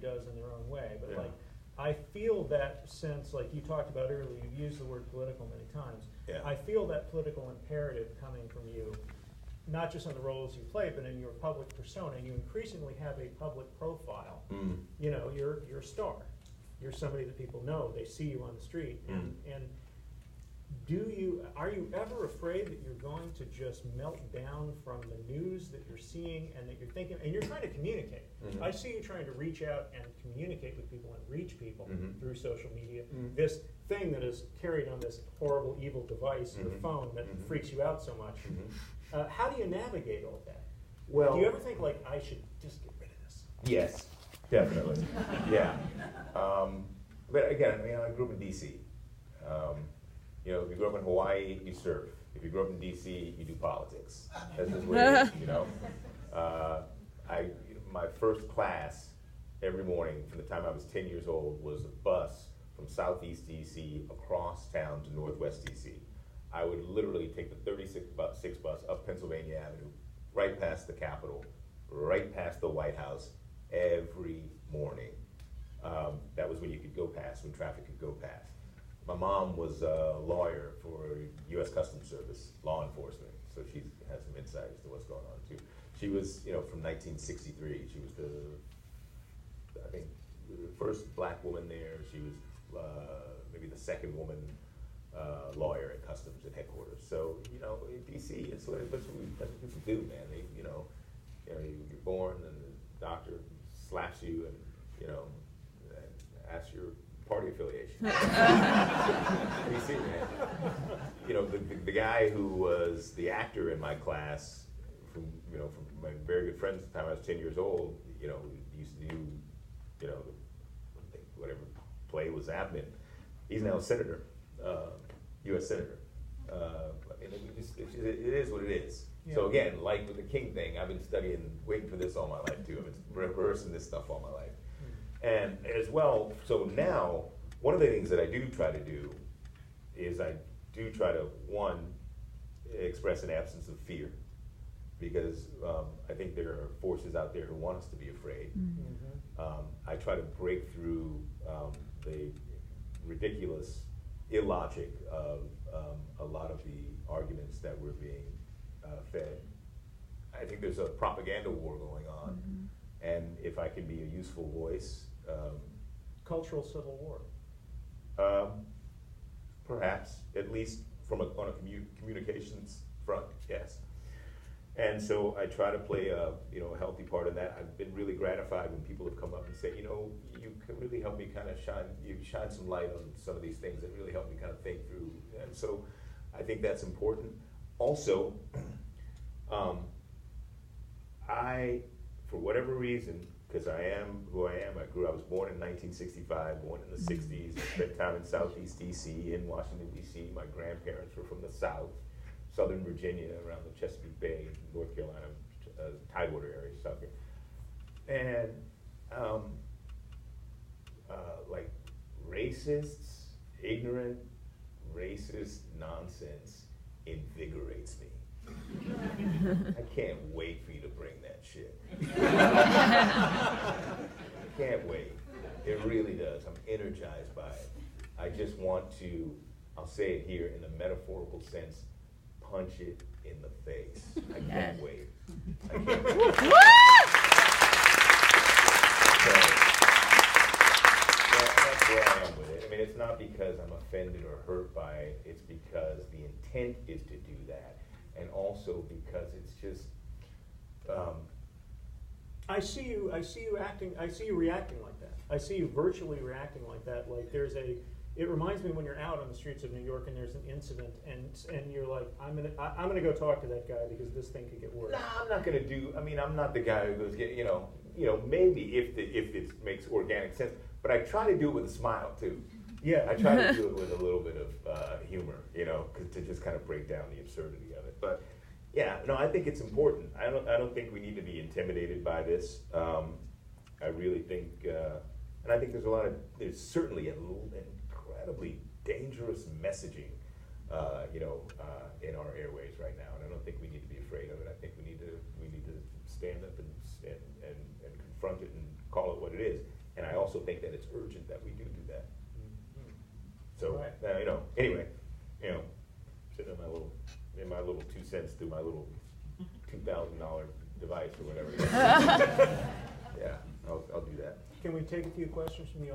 does in their own way, but like, I feel that sense, like you talked about earlier, you've used the word political many times. Yeah. I feel that political imperative coming from you, not just in the roles you play, but in your public persona. You increasingly have a public profile. You know, you're a star. You're somebody that people know. They see you on the street. And are you ever afraid that you're going to just melt down from the news that you're seeing and that you're thinking, and you're trying to communicate. I see you trying to reach out and communicate with people and reach people through social media. This thing that is carried on this horrible, evil device, your phone, that freaks you out so much. How do you navigate all that? Well, do you ever think, like, I should just get rid of this? Yes, definitely. Yeah. But again, I mean, I grew up in D.C. You know, if you grew up in Hawaii, you surf. If you grew up in D.C., you do politics. That's just what it is, you know. My first class every morning from the time I was 10 years old was a bus from southeast D.C. across town to northwest D.C. I would literally take the 36 bus up Pennsylvania Avenue, right past the Capitol, right past the White House every morning. That was when you could go past, when traffic could go past. My mom was a lawyer for U.S. Customs Service, law enforcement, so she has some insight as to what's going on too. She was, you know, from 1963. She was I think, the first black woman there. She was maybe the second woman lawyer at Customs at headquarters. So, you know, in D.C., that's what people do, man. You're born, and the doctor slaps you, and you know, asks your party affiliation. D.C., man. You know, the guy who was the actor in my class, from my very good friends at the time I was 10 years old. You know, he used to do, you know, whatever play was happening. He's now a senator. U.S. Senator. And it is what it is. Yeah. So again, like with the King thing, I've been waiting for this all my life too. I've been rehearsing this stuff all my life. And as well, so now, one of the things that I do try to do is I do try to, one, express an absence of fear. Because I think there are forces out there who want us to be afraid. I try to break through the ridiculous illogic of a lot of the arguments that we're being fed. I think there's a propaganda war going on, and if I can be a useful voice, cultural civil war. Perhaps, at least on a communications front, yes. And so I try to play a healthy part in that. I've been really gratified when people have come up and said, you know, you can really help me kind of shine some light on some of these things that really help me kind of think through. And so I think that's important. Also, for whatever reason, because I am who I am, I was born in 1965, born in the 60s, spent time in Southeast D.C., in Washington, D.C. My grandparents were from the South. Southern Virginia, around the Chesapeake Bay, North Carolina, Tidewater area, South Carolina. And like racists, ignorant, racist nonsense invigorates me. I can't wait for you to bring that shit. I can't wait. It really does. I'm energized by it. I just want to, I'll say it here in a metaphorical sense, punch it in the face. I can't wait. I can't wait. That's where I am with it. I mean, it's not because I'm offended or hurt by it. It's because the intent is to do that, and also because it's just. I see you reacting like that. I see you virtually reacting like that. Like it reminds me when you're out on the streets of New York and there's an incident and you're like, I'm gonna go talk to that guy because this thing could get worse. Nah, I'm not gonna do. I mean, I'm not the guy who goes, you know, maybe if it makes organic sense, but I try to do it with a smile too. Yeah, I try to do it with a little bit of humor, you know, to just kind of break down the absurdity of it. But yeah, no, I think it's important. I don't think we need to be intimidated by this. I really think, and I think there's certainly an incredibly dangerous messaging, in our airways right now, and I don't think we need to be afraid of it. I think we need to stand up and confront it and call it what it is. And I also think that it's urgent that we do that. So, Right. you know, anyway, you know, sitting in my little 2 cents through my little $2,000 device or whatever. Yeah, I'll do that. Can we take a few questions from the